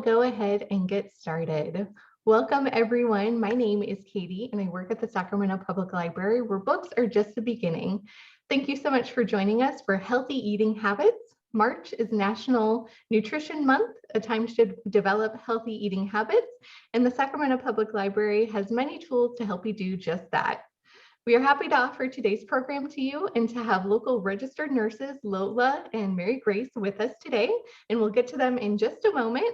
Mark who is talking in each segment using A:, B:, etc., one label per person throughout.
A: Go ahead and get started. Welcome everyone. My name is Katie and I work at the Sacramento Public Library where books are just the beginning. Thank you so much for joining us for Healthy Eating Habits. March is National Nutrition Month, a time to develop healthy eating habits, and the Sacramento Public Library has many tools to help you do just that. We are happy to offer today's program to you and to have local registered nurses Lola and Mary Grace with us today, and we'll get to them in just a moment.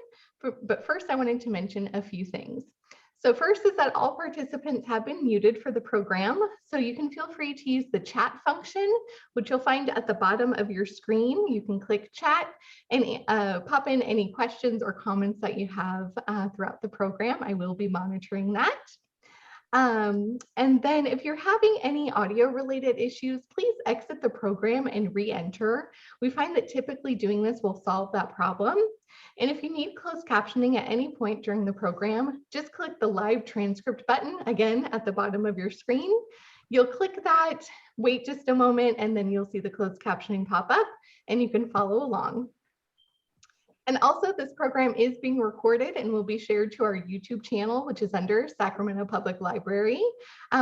A: But first, I wanted to mention a few things. So first is that all participants have been muted for the program, so you can feel free to use the chat function, which you'll find at the bottom of your screen. You can click chat and pop in any questions or comments that you have throughout the program. I will be monitoring that. And then if you're having any audio related issues, please exit the program and re-enter. We find that typically doing this will solve that problem. And if you need closed captioning at any point during the program, just click the live transcript button again at the bottom of your screen. You'll click that, wait just a moment, and then you'll see the closed captioning pop up and you can follow along. And also this program is being recorded and will be shared to our YouTube channel, which is under Sacramento Public Library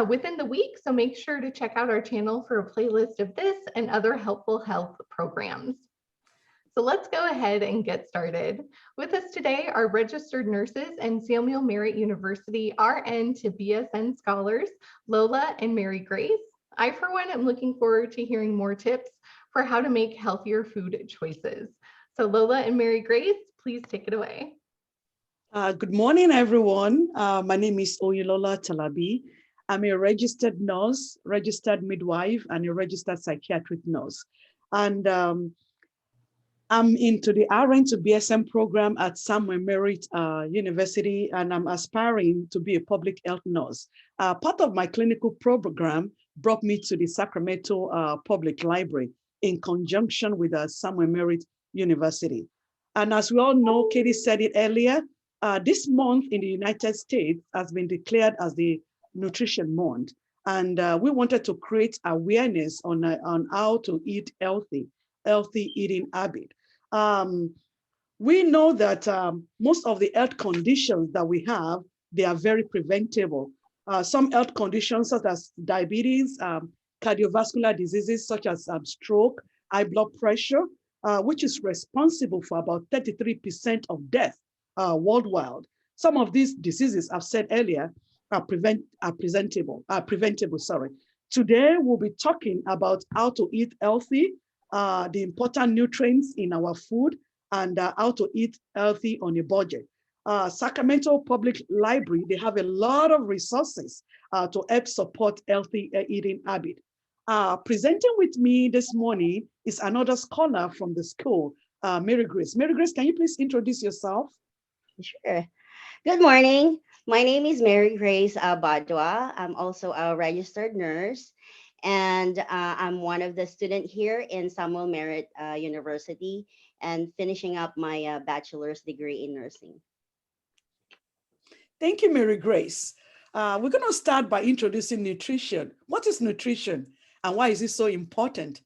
A: within the week. So make sure to check out our channel for a playlist of this and other helpful health programs. So let's go ahead and get started. With us today are registered nurses and Samuel Merritt University RN to BSN scholars, Lola and Mary Grace. I, for one, am looking forward to hearing more tips for how to make healthier food choices. So Lola and Mary Grace, please take it away.
B: Good morning, everyone. My name is Oyinlola Talabi. I'm a registered nurse, registered midwife, and a registered psychiatric nurse. And I'm into the RN to BSM program at Samuel Merritt University, and I'm aspiring to be a public health nurse. Part of my clinical program brought me to the Sacramento Public Library in conjunction with Samuel Merritt University. And as we all know, Katie said it earlier, this month in the United States has been declared as the Nutrition Month. And we wanted to create awareness on how to eat healthy eating habit. We know that most of the health conditions that we have, they are very preventable. Some health conditions such as diabetes, cardiovascular diseases such as stroke, high blood pressure, which is responsible for about 33% of death worldwide. Some of these diseases, I've said earlier, are preventable. Today, we'll be talking about how to eat healthy, the important nutrients in our food, and how to eat healthy on a budget. Sacramento Public Library, they have a lot of resources to help support healthy eating habit. Presenting with me this morning is another scholar from the school, Mary Grace. Mary Grace, can you please introduce yourself?
C: Sure. Good morning. My name is Mary Grace Badwa. I'm also a registered nurse, and I'm one of the students here in Samuel Merritt University and finishing up my bachelor's degree in nursing.
B: Thank you, Mary Grace. We're going to start by introducing nutrition. What is nutrition and why is it so important?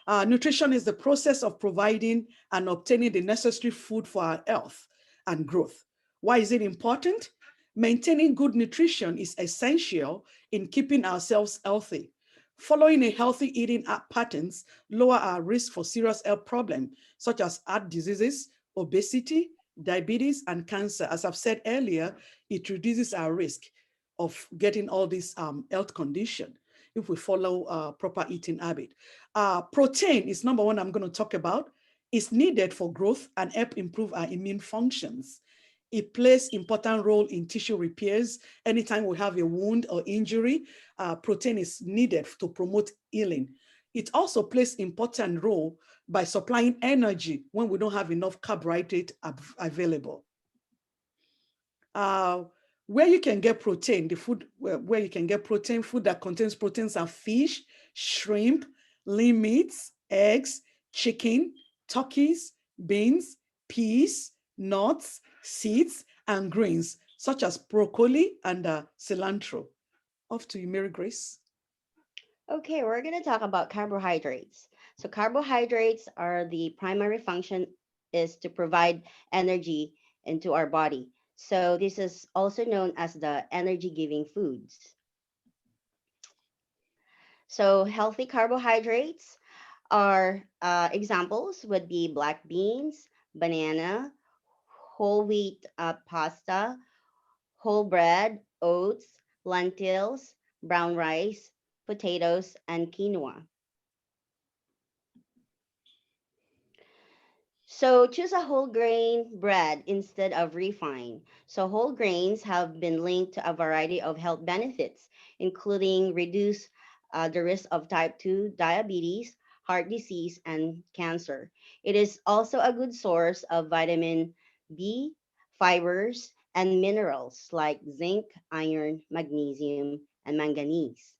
B: Nutrition is the process of providing and obtaining the necessary food for our health and growth. Why is it important? Maintaining good nutrition is essential in keeping ourselves healthy. Following a healthy eating patterns lower our risk for serious health problems such as heart diseases, obesity, diabetes, and cancer. As I've said earlier, it reduces our risk of getting all these health conditions if we follow proper eating habit. Protein is number one I'm going to talk about. It's needed for growth and help improve our immune functions. It plays important role in tissue repairs. Anytime we have a wound or injury, protein is needed to promote healing. It also plays important role by supplying energy when we don't have enough carbohydrate available. Where you can get protein, the food where you can get protein, food that contains proteins are fish, shrimp, lean meats, eggs, chicken, turkeys, beans, peas, nuts, seeds, and greens, such as broccoli and cilantro. Off to you, Mary Grace.
C: Okay, we're going to talk about carbohydrates. So carbohydrates are the primary function is to provide energy into our body. So this is also known as the energy-giving foods. So healthy carbohydrates are examples would be black beans, banana, whole wheat pasta, whole bread, oats, lentils, brown rice, potatoes, and quinoa. So choose a whole grain bread instead of refined. So whole grains have been linked to a variety of health benefits, including reduce the risk of type 2 diabetes, heart disease, and cancer. It is also a good source of vitamin B, fibers, and minerals like zinc, iron, magnesium, and manganese.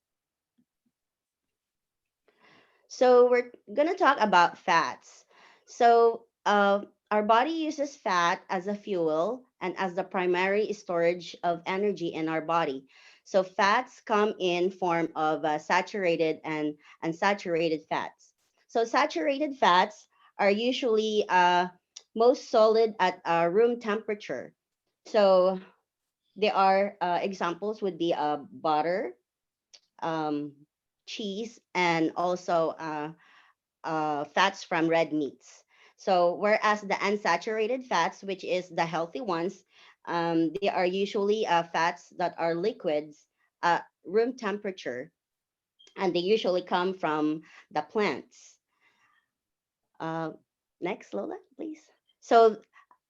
C: So we're gonna talk about fats. So our body uses fat as a fuel and as the primary storage of energy in our body. So fats come in form of saturated and unsaturated fats. So saturated fats are usually most solid at room temperature. So there are examples would be butter, um, cheese, and also fats from red meats. So, whereas the unsaturated fats, which is the healthy ones, they are usually fats that are liquids at room temperature, and they usually come from the plants. Uh, Next, Lola, please. So,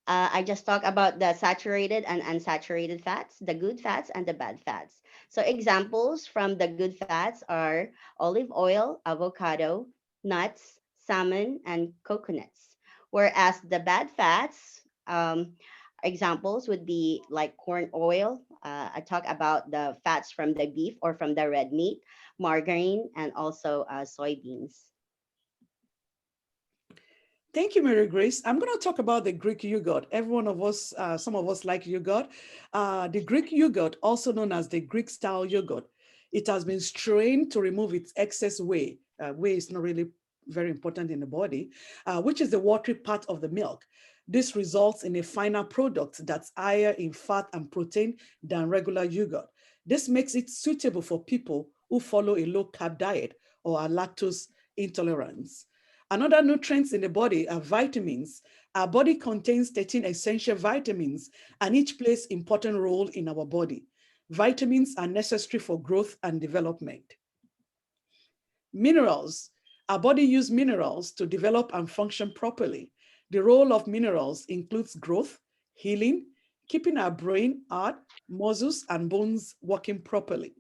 C: I just talked about the saturated and unsaturated fats, the good fats and the bad fats. So examples from the good fats are olive oil, avocado, nuts, salmon, and coconuts. Whereas the bad fats, examples would be like corn oil. I talk about the fats from the beef or from the red meat, margarine, and also soybeans.
B: Thank you, Mary Grace. I'm going to talk about the Greek yogurt. Every one of us, some of us like yogurt. The Greek yogurt, also known as the Greek style yogurt, it has been strained to remove its excess whey. Whey is not really very important in the body, which is the watery part of the milk. This results in a finer product that's higher in fat and protein than regular yogurt. This makes it suitable for people who follow a low carb diet or are lactose intolerant. Another nutrients in the body are vitamins. Our body contains 13 essential vitamins, and each plays important role in our body. Vitamins are necessary for growth and development. Minerals. Our body uses minerals to develop and function properly. The role of minerals includes growth, healing, keeping our brain, heart, muscles, and bones working properly.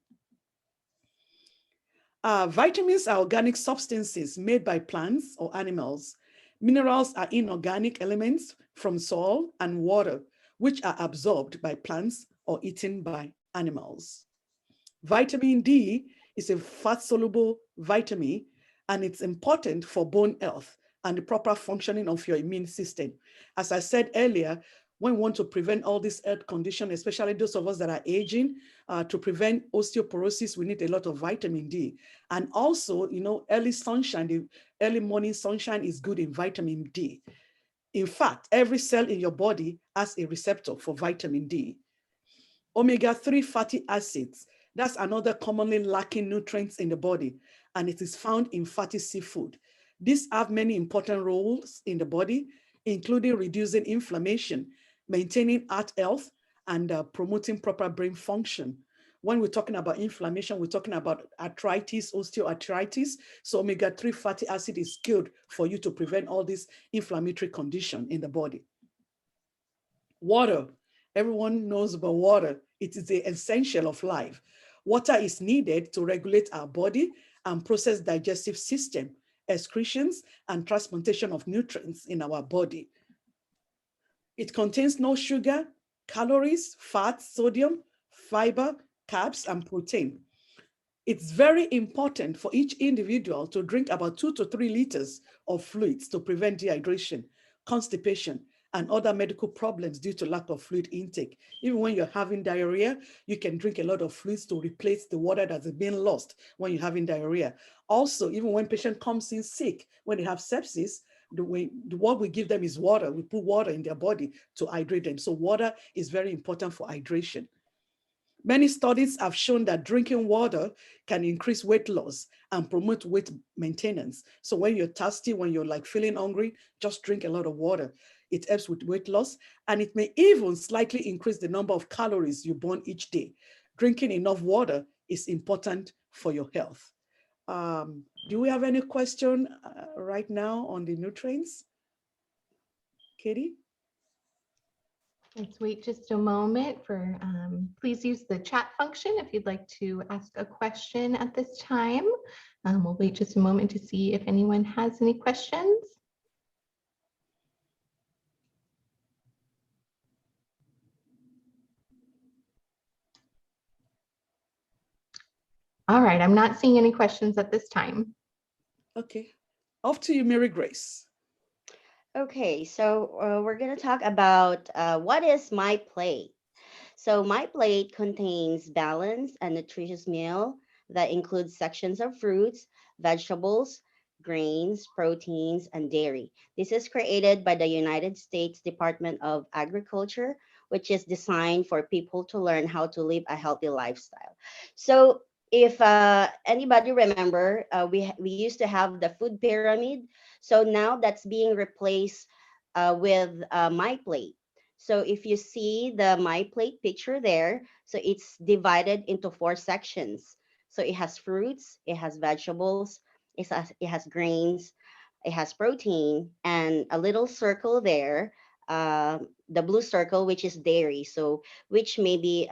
B: Vitamins are organic substances made by plants or animals. Minerals are inorganic elements from soil and water, which are absorbed by plants or eaten by animals. Vitamin D is a fat-soluble vitamin, and it's important for bone health and the proper functioning of your immune system. As I said earlier, when we want to prevent all these health conditions, especially those of us that are aging, to prevent osteoporosis, we need a lot of vitamin D. And also, early sunshine, the early morning sunshine is good in vitamin D. In fact, every cell in your body has a receptor for vitamin D. Omega-3 fatty acids, that's another commonly lacking nutrients in the body, and it is found in fatty seafood. These have many important roles in the body, including reducing inflammation, maintaining heart health, and promoting proper brain function. When we're talking about inflammation, we're talking about arthritis, osteoarthritis. So omega-3 fatty acid is good for you to prevent all these inflammatory conditions in the body. Water. Everyone knows about water. It is the essential of life. Water is needed to regulate our body and process digestive system, excretions, and transportation of nutrients in our body. It contains no sugar, calories, fat, sodium, fiber, carbs, and protein. It's very important for each individual to drink about 2 to 3 liters of fluids to prevent dehydration, constipation, and other medical problems due to lack of fluid intake. Even when you're having diarrhea, you can drink a lot of fluids to replace the water that's been lost when you're having diarrhea. Also, even when patient comes in sick, when they have sepsis, what we give them is water. We put water in their body to hydrate them. So water is very important for hydration. Many studies have shown that drinking water can increase weight loss and promote weight maintenance. So when you're thirsty, when you're like feeling hungry, just drink a lot of water. It helps with weight loss, and it may even slightly increase the number of calories you burn each day. Drinking enough water is important for your health. Do we have any question right now on the nutrients? Katie?
A: Let's wait just a moment for, please use the chat function if you'd like to ask a question at this time. We'll wait just a moment to see if anyone has any questions. All right, I'm not seeing any questions at this time.
B: Okay, off to you, Mary Grace.
C: Okay, so we're going to talk about what is MyPlate. So MyPlate contains balanced and nutritious meal that includes sections of fruits, vegetables, grains, proteins, and dairy. This is created by the United States Department of Agriculture, which is designed for people to learn how to live a healthy lifestyle. So if anybody remember, we used to have the food pyramid. So now that's being replaced with MyPlate. So if you see the MyPlate picture there, so it's divided into four sections. So it has fruits, it has vegetables, it has grains, it has protein, and a little circle there, the blue circle, which is dairy. So which maybe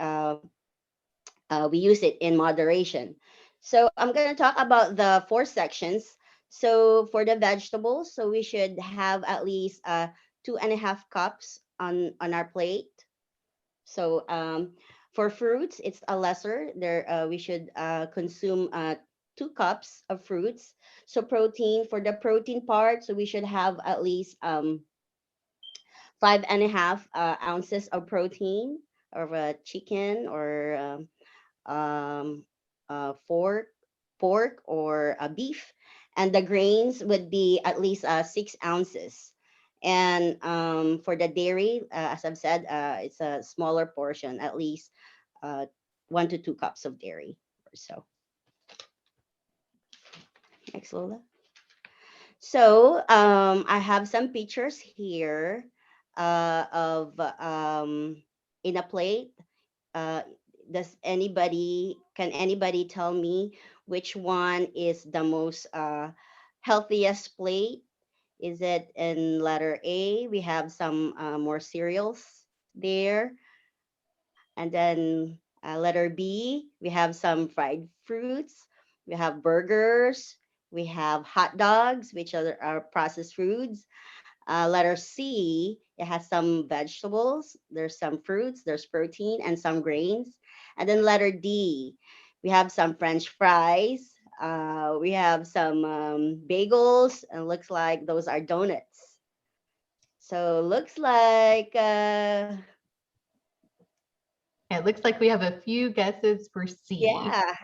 C: we use it in moderation. So I'm going to talk about the four sections. So for the vegetables, so we should have at least 2.5 cups on our plate. So for fruits, it's a lesser. There we should consume 2 cups of fruits. So protein, for the protein part, so we should have at least 5.5 ounces of protein of a chicken or um, pork, or a beef, and the grains would be at least 6 ounces. And for the dairy, as I've said, it's a smaller portion, at least uh, 1 to 2 cups of dairy or so. Next, Lola. So I have some pictures here of in a plate. Uh, can anybody tell me which one is the most healthiest plate? Is it in letter A? We have some more cereals there. And then letter B, we have some fried fruits. We have burgers. We have hot dogs, which are our processed foods. Letter C, it has some vegetables, there's some fruits, there's protein, and some grains. And then letter D, we have some French fries, we have some bagels, and looks like those are donuts. So looks like,
A: It looks like we have a few guesses for C.
C: yeah.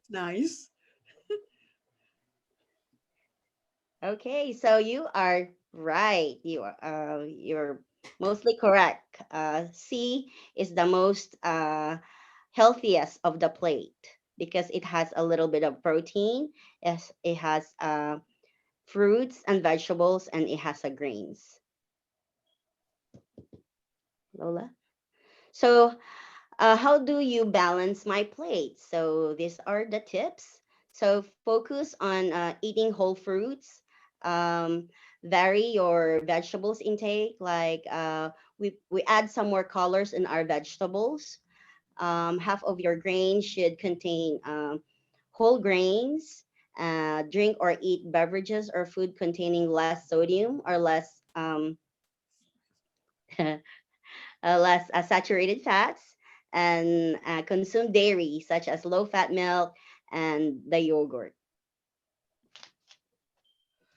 B: Nice.
C: Okay, so you are right. You're mostly correct. C is the most healthiest of the plate because it has a little bit of protein. It has fruits and vegetables, and it has a grains. Lola. So, how do you balance my plate? So these are the tips. So focus on eating whole fruits. Um, Vary your vegetables intake. Like we add some more colors in our vegetables. Half of your grains should contain whole grains. Drink or eat beverages or food containing less sodium or less less saturated fats, and consume dairy such as low fat milk and the yogurt.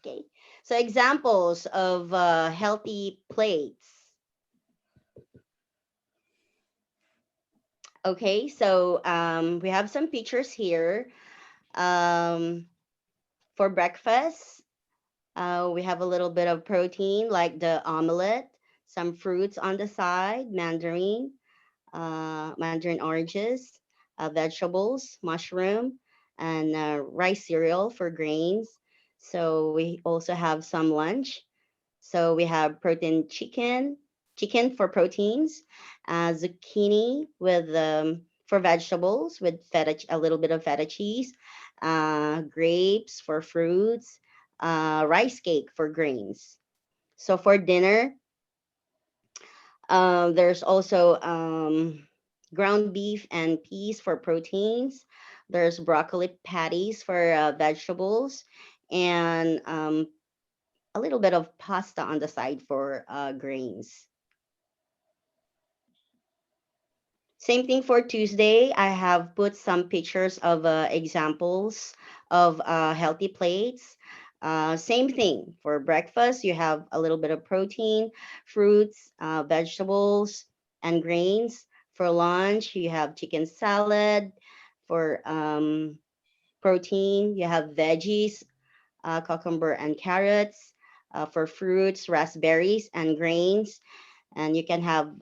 C: Okay, so examples of healthy plates. Okay, so we have some pictures here. Um, for breakfast, We have a little bit of protein like the omelette, some fruits on the side, mandarin oranges, vegetables, mushroom, and rice cereal for grains. So we also have some lunch. So we have protein chicken for proteins, zucchini with for vegetables with a little bit of feta cheese, grapes for fruits, rice cake for grains. So for dinner, there's also ground beef and peas for proteins. There's broccoli patties for vegetables, and a little bit of pasta on the side for grains. Same thing for Tuesday. I have put some pictures of examples of healthy plates. Same thing for breakfast. You have a little bit of protein, fruits, vegetables, and grains. For lunch, you have chicken salad. For protein, you have veggies, cucumber and carrots. For fruits, raspberries and grains, and you can have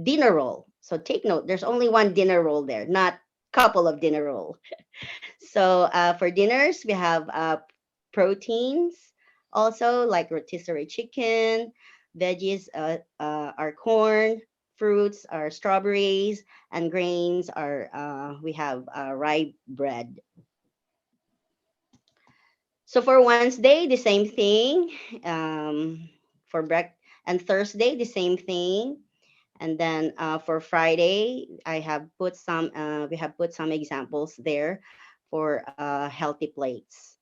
C: dinner roll. So take note, there's only one dinner roll there, not couple of dinner roll. So for dinners, we have proteins also like rotisserie chicken, veggies are corn, fruits are strawberries, and grains are we have rye bread. So for Wednesday, the same thing. For and Thursday, the same thing. And then for Friday, I have put some. We have put some examples there for healthy plates.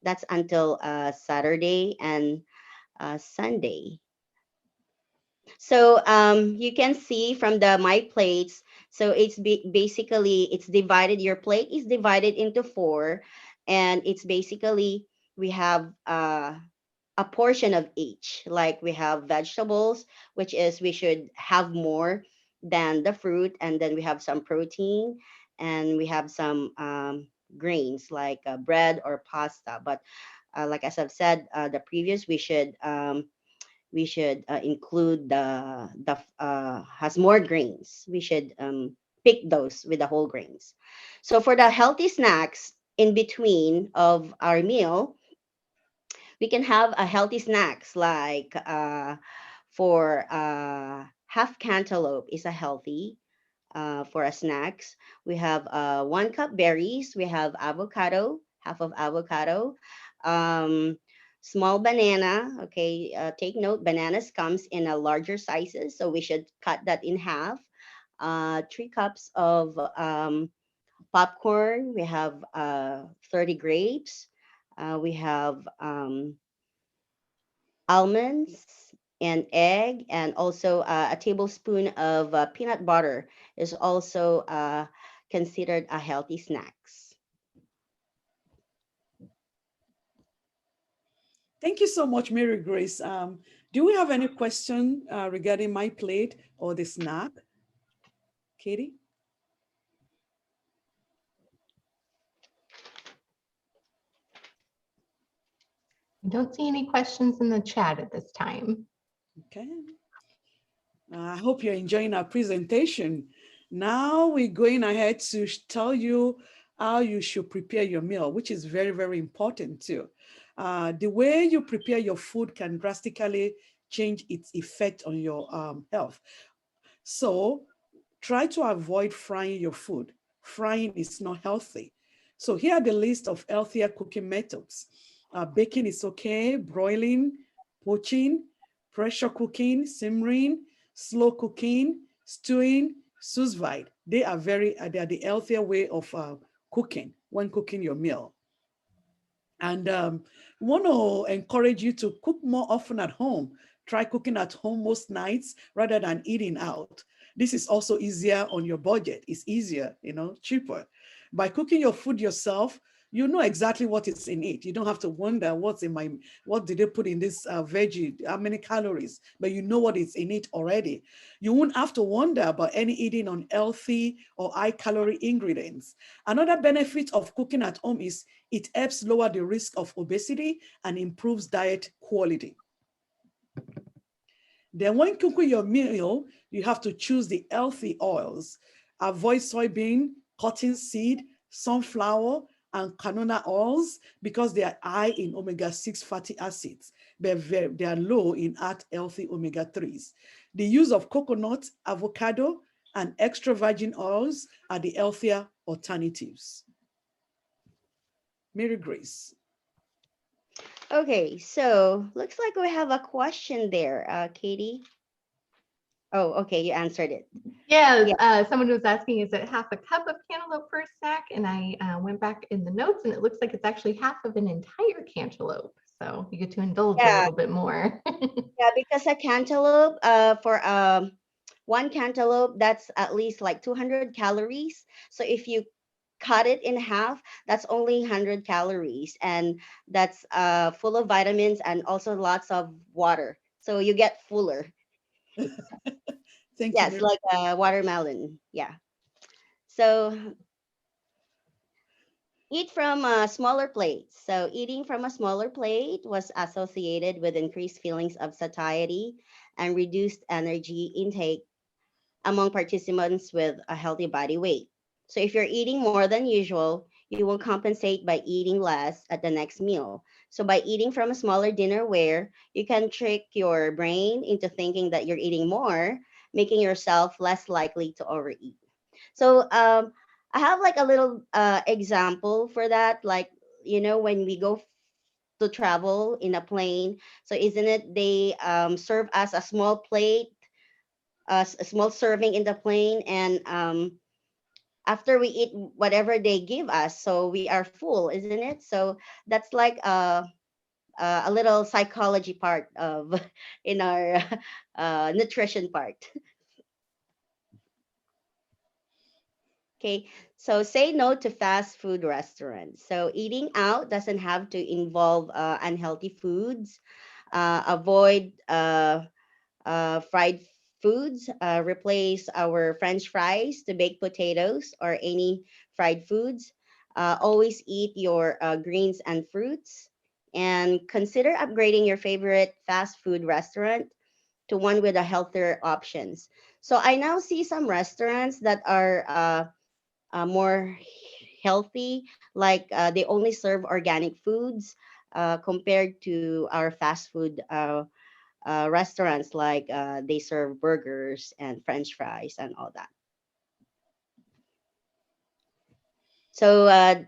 C: That's until Saturday and Sunday. So you can see from the my plates. So it's basically it's divided. Your plate is divided into four, and it's basically we have a portion of each. Like we have vegetables, which is we should have more than the fruit, and then we have some protein, and we have some grains like bread or pasta. But like as I've said, the previous we should include the has more grains. We should pick those with the whole grains. So for the healthy snacks in between of our meal, we can have a healthy snacks like for half cantaloupe is a healthy for a snacks. We have 1 cup berries. We have avocado, half of avocado, um, small banana. Okay, take note, bananas comes in a larger sizes, so we should cut that in half. 3 cups of popcorn. We have 30 grapes. We have almonds and egg, and also a tablespoon of peanut butter is also considered a healthy snacks.
B: Thank you so much, Mary Grace. Do we have any question regarding my plate or the snack? Katie?
A: I don't see any questions in the chat at this time.
B: Okay. I hope you're enjoying our presentation. Now we're going ahead to tell you how you should prepare your meal, which is very, very important too. The way you prepare your food can drastically change its effect on your health. So try to avoid frying your food. Frying is not healthy. So here are the list of healthier cooking methods. Baking is okay, broiling, poaching, pressure cooking, simmering, slow cooking, stewing, sous vide. They are the healthier way of cooking when cooking your meal. And want to encourage you to cook more often at home. Try cooking at home most nights rather than eating out. This is also easier on your budget. It's easier, cheaper. By cooking your food yourself, you know exactly what is in it. You don't have to wonder what did they put in this veggie, how many calories, but you know what is in it already. You won't have to wonder about any eating unhealthy or high calorie ingredients. Another benefit of cooking at home is it helps lower the risk of obesity and improves diet quality. Then when cooking your meal, you have to choose the healthy oils. Avoid soybean, cottonseed, sunflower, and canola oils because they are high in omega-6 fatty acids, but they are low in heart-healthy omega-3s. The use of coconut, avocado, and extra virgin oils are the healthier alternatives. Mary Grace.
C: Okay, so looks like we have a question there, Katie. Oh, okay, you answered it.
A: Yeah,
C: Yeah,
A: someone was asking, is it half a cup of cantaloupe for a snack? And I went back in the notes and it looks like it's actually half of an entire cantaloupe. So you get to indulge a
C: yeah,
A: little bit more.
C: yeah. Because a cantaloupe, for one cantaloupe, that's at least like 200 calories. So if you cut it in half, that's only 100 calories, and that's full of vitamins and also lots of water. So you get fuller.
B: Thank you,
C: Yes,
B: Mary.
C: like a watermelon. Yeah. So eat from smaller plates. So eating from a smaller plate was associated with increased feelings of satiety and reduced energy intake among participants with a healthy body weight. So if you're eating more than usual, you will compensate by eating less at the next meal. So by eating from a smaller dinnerware, you can trick your brain into thinking that you're eating more, making yourself less likely to overeat. So I have like a little example for that. Like, when we go to travel in a plane, so isn't it they serve us a small plate, a small serving in the plane, and after we eat whatever they give us, so we are full, isn't it? So that's like a little psychology part of in our nutrition part. Okay, so say no to fast food restaurants. So eating out doesn't have to involve unhealthy foods. Avoid fried foods. Replace our French fries to baked potatoes or any fried foods. Always eat your greens and fruits. And consider upgrading your favorite fast food restaurant to one with a healthier options. So I now see some restaurants that are more healthy, like they only serve organic foods compared to our fast food restaurants, like they serve burgers and French fries and all that. So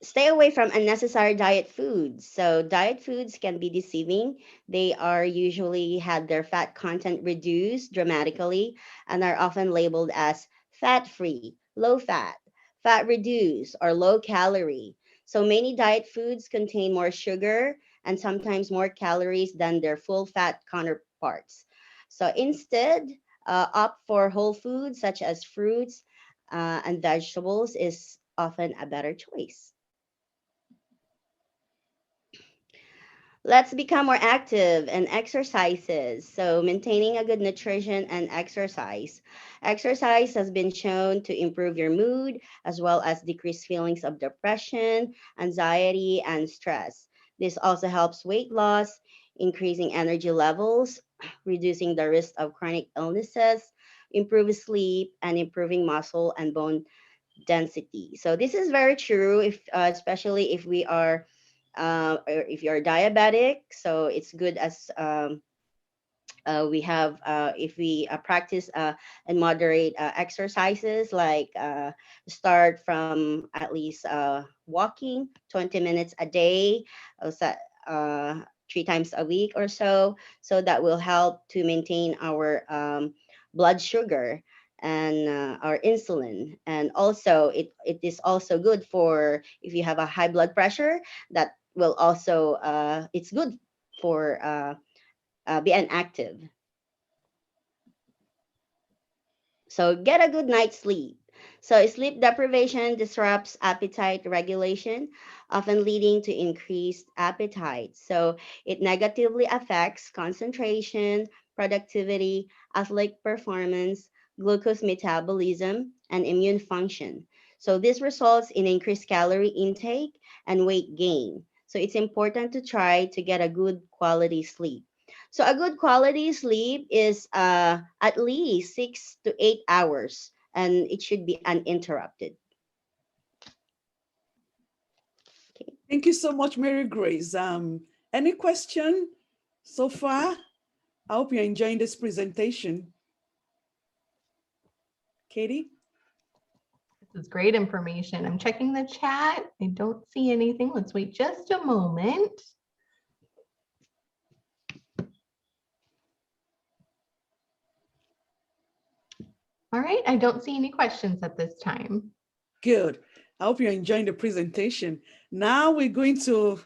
C: stay away from unnecessary diet foods. So diet foods can be deceiving. They are usually had their fat content reduced dramatically and are often labeled as fat free, low fat, fat reduced, or low calorie. So many diet foods contain more sugar and sometimes more calories than their full fat counterparts. So instead, opt for whole foods such as fruits and vegetables is often a better choice. Let's become more active and exercises. So, maintaining a good nutrition and exercise. Exercise has been shown to improve your mood as well as decrease feelings of depression, anxiety, and stress. This also helps weight loss, increasing energy levels, reducing the risk of chronic illnesses, improve sleep, and improving muscle and bone density. So this is very true, if especially if we are or if you're diabetic. So it's good as we have if we practice and moderate exercises, like start from at least walking 20 minutes a day, uh, 3 times a week or so. So that will help to maintain our blood sugar and our insulin. And also it is also good for if you have a high blood pressure, that will also it's good for being active. So get a good night's sleep. So sleep deprivation disrupts appetite regulation, often leading to increased appetite. So it negatively affects concentration, productivity, athletic performance, glucose metabolism, and immune function. So this results in increased calorie intake and weight gain. So it's important to try to get a good quality sleep. So a good quality sleep is at least 6 to 8 hours, and it should be uninterrupted. Okay.
B: Thank you so much, Mary Grace. Any question so far? I hope you're enjoying this presentation. Katie?
A: This is great information. I'm checking the chat. I don't see anything. Let's wait just a moment. All right, I don't see any questions at this time.
B: Good. I hope you're enjoying the presentation. Now we're going to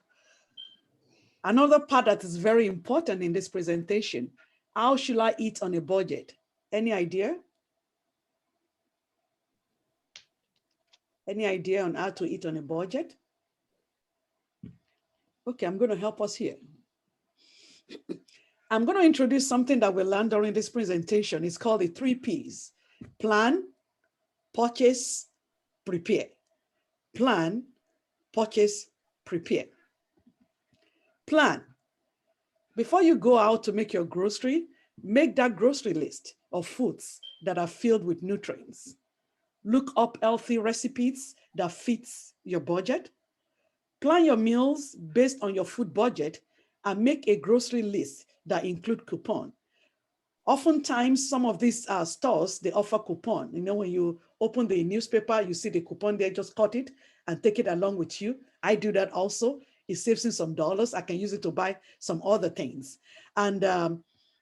B: another part that is very important in this presentation. How should I eat on a budget? Any idea? Any idea on how to eat on a budget? Okay, I'm going to help us here. I'm going to introduce something that we learned during this presentation. It's called the 3 Ps: plan, purchase, prepare. Plan, purchase, prepare. Plan. Before you go out to make your grocery, make that grocery list of foods that are filled with nutrients. Look up healthy recipes that fits your budget. Plan your meals based on your food budget and make a grocery list that include coupon. Oftentimes, some of these stores, they offer coupon. You know, when you open the newspaper, you see the coupon there, just cut it and take it along with you. I do that also. It saves me some dollars. I can use it to buy some other things. And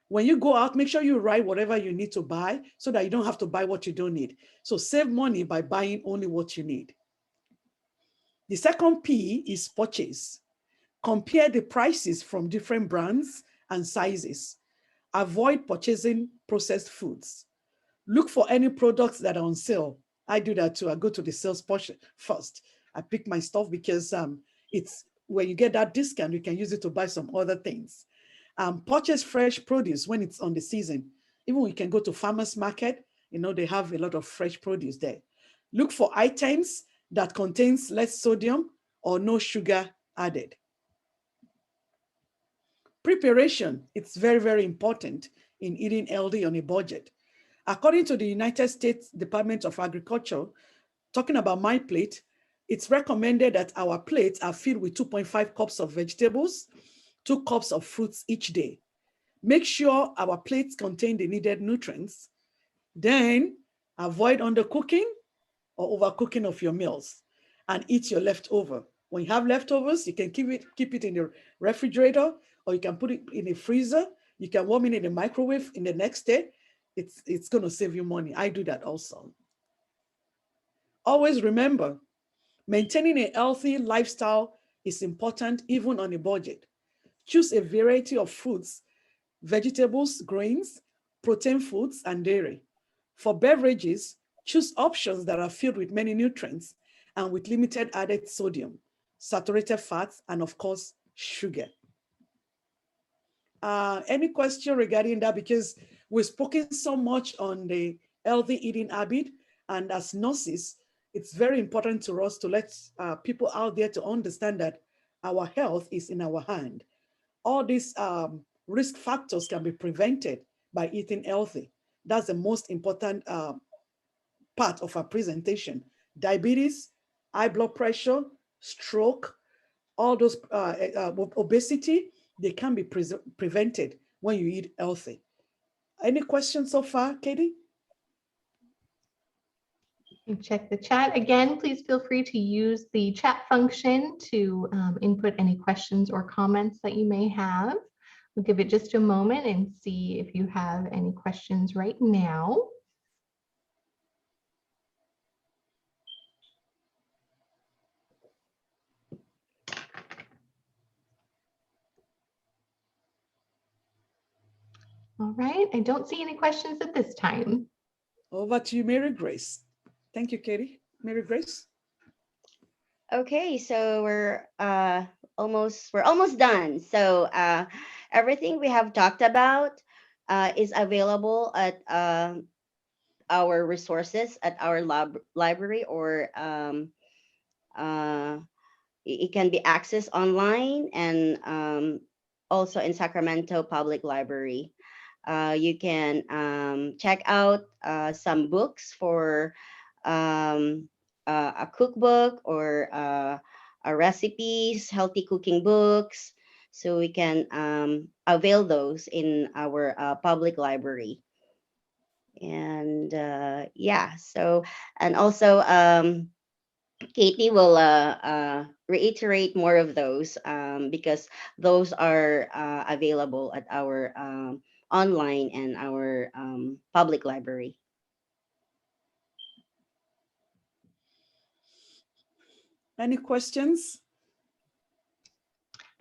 B: when you go out, make sure you write whatever you need to buy so that you don't have to buy what you don't need. So save money by buying only what you need. The second P is purchase. Compare the prices from different brands and sizes. Avoid purchasing processed foods. Look for any products that are on sale. I do that too. I go to the sales portion first. I pick my stuff because it's when you get that discount, you can use it to buy some other things. Purchase fresh produce when it's on the season. Even when you can go to farmers market, you know, they have a lot of fresh produce there. Look for items that contains less sodium or no sugar added. Preparation, it's very, very important in eating healthy on a budget. According to the United States Department of Agriculture, talking about MyPlate, it's recommended that our plates are filled with 2.5 cups of vegetables, 2 cups of fruits each day. Make sure our plates contain the needed nutrients. Then avoid undercooking or overcooking of your meals and eat your leftover. When you have leftovers, you can keep it in the refrigerator, or you can put it in the freezer. You can warm it in the microwave in the next day. It's going to save you money. I do that also. Always remember, maintaining a healthy lifestyle is important even on a budget. Choose a variety of fruits, vegetables, grains, protein foods, and dairy. For beverages, choose options that are filled with many nutrients and with limited added sodium, saturated fats, and of course, sugar. Any question regarding that? Because we've spoken so much on the healthy eating habit, and as nurses, it's very important to us to let people out there to understand that our health is in our hand. All these risk factors can be prevented by eating healthy. That's the most important part of our presentation. Diabetes, high blood pressure, stroke, all those obesity, they can be prevented when you eat healthy. Any questions so far, Katie?
A: Check the chat again. Please feel free to use the chat function to input any questions or comments that you may have. We'll give it just a moment and see if you have any questions right now. All right, I don't see any questions at this time.
B: Over to you, Mary Grace. Thank you, Katie. Mary Grace?
C: Okay, so we're almost done. So everything we have talked about is available at our resources at our library, or uh, it can be accessed online, and also in Sacramento Public Library. You can check out some books for um, a cookbook, or recipes, healthy cooking books. So we can avail those in our public library. And yeah, so, and also Katie will reiterate more of those, because those are available at our online and our public library.
B: Any questions?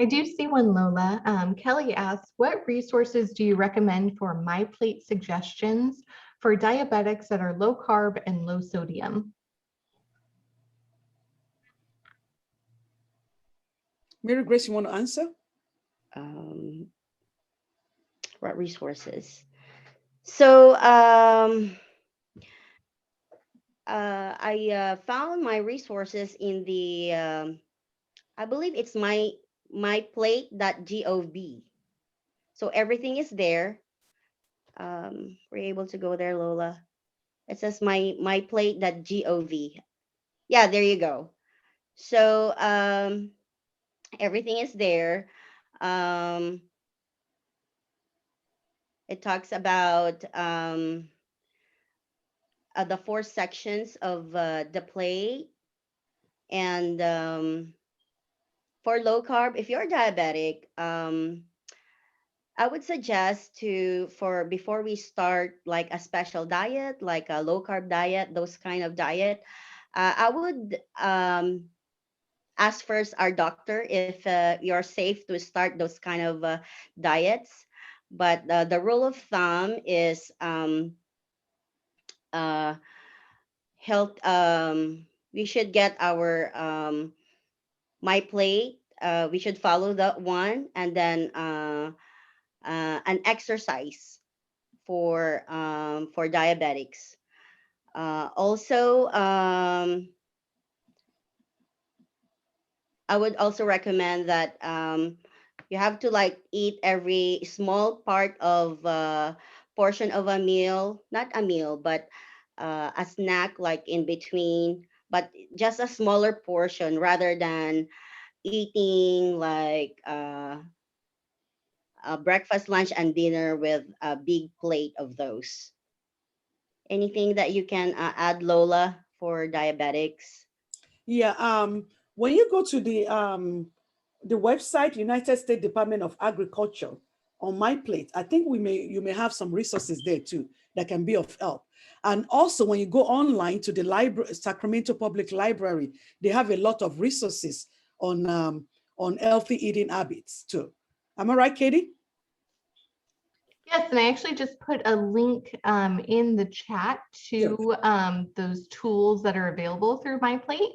A: I do see one, Lola. Kelly asks, what resources do you recommend for MyPlate suggestions for diabetics that are low carb and low sodium?
B: Mary Grace, you want to answer?
C: Um, what resources? So I found my resources in the I believe it's myplate.gov. So everything is there. We're able to go there, Lola. It says myplate.gov. Yeah, there you go. So everything is there. Um, it talks about the four sections of the plate, and for low carb, if you're diabetic, I would suggest to, for before we start like a special diet, like a low carb diet, those kind of diet, I would ask first our doctor if you're safe to start those kind of diets. But the rule of thumb is uh, health. We should get our my plate. We should follow that one, and then an exercise for diabetics. Also, I would also recommend that you have to like eat every small part of portion of a meal, not a meal, but a snack like in between, but just a smaller portion rather than eating like breakfast, lunch, and dinner with a big plate of those. Anything that you can add, Lola, for diabetics?
B: Yeah. When you go to the website, United States Department of Agriculture, on MyPlate, I think you may have some resources there too that can be of help. And also, when you go online to the library, Sacramento Public Library, they have a lot of resources on healthy eating habits too. Am I right, Katie?
A: Yes, and I actually just put a link in the chat to those tools that are available through MyPlate.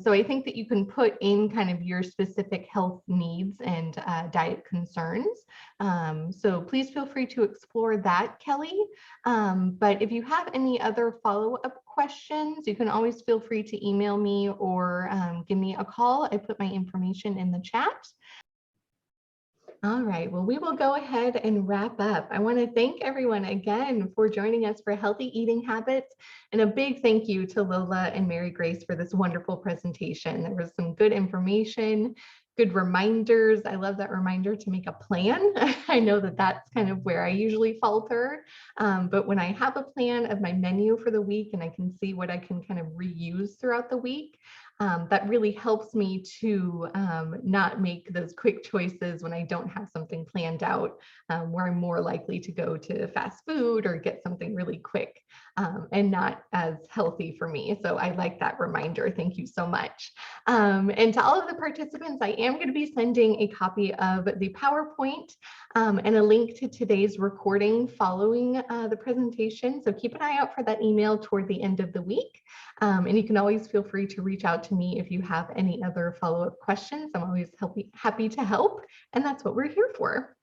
A: So I think that you can put in kind of your specific health needs and diet concerns. So please feel free to explore that, Kelly. But if you have any other follow-up questions, you can always feel free to email me or give me a call. I put my information in the chat. All right, well, we will go ahead and wrap up. I want to thank everyone again for joining us for Healthy Eating Habits, and a big thank you to Lola and Mary Grace for this wonderful presentation. There was some good information, good reminders. I love that reminder to make a plan. I know that that's kind of where I usually falter, but when I have a plan of my menu for the week and I can see what I can kind of reuse throughout the week, that really helps me to not make those quick choices when I don't have something planned out, where I'm more likely to go to fast food or get something really quick and not as healthy for me. So I like that reminder. Thank you so much. And to all of the participants, I am going to be sending a copy of the PowerPoint and a link to today's recording following the presentation. So keep an eye out for that email toward the end of the week. And you can always feel free to reach out to me if you have any other follow-up questions. I'm always happy to help, and that's what we're here for.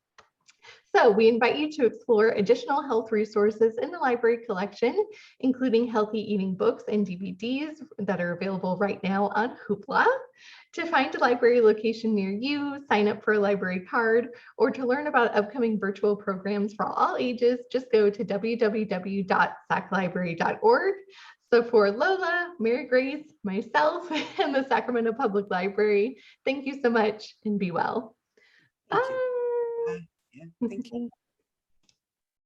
A: So we invite you to explore additional health resources in the library collection, including healthy eating books and DVDs that are available right now on Hoopla. To find a library location near you, sign up for a library card, or to learn about upcoming virtual programs for all ages, just go to www.saclibrary.org. So for Lola, Mary Grace, myself, and the Sacramento Public Library, thank you so much and be well.
B: Thank you.
A: Bye.
B: Bye. Yeah, thank you.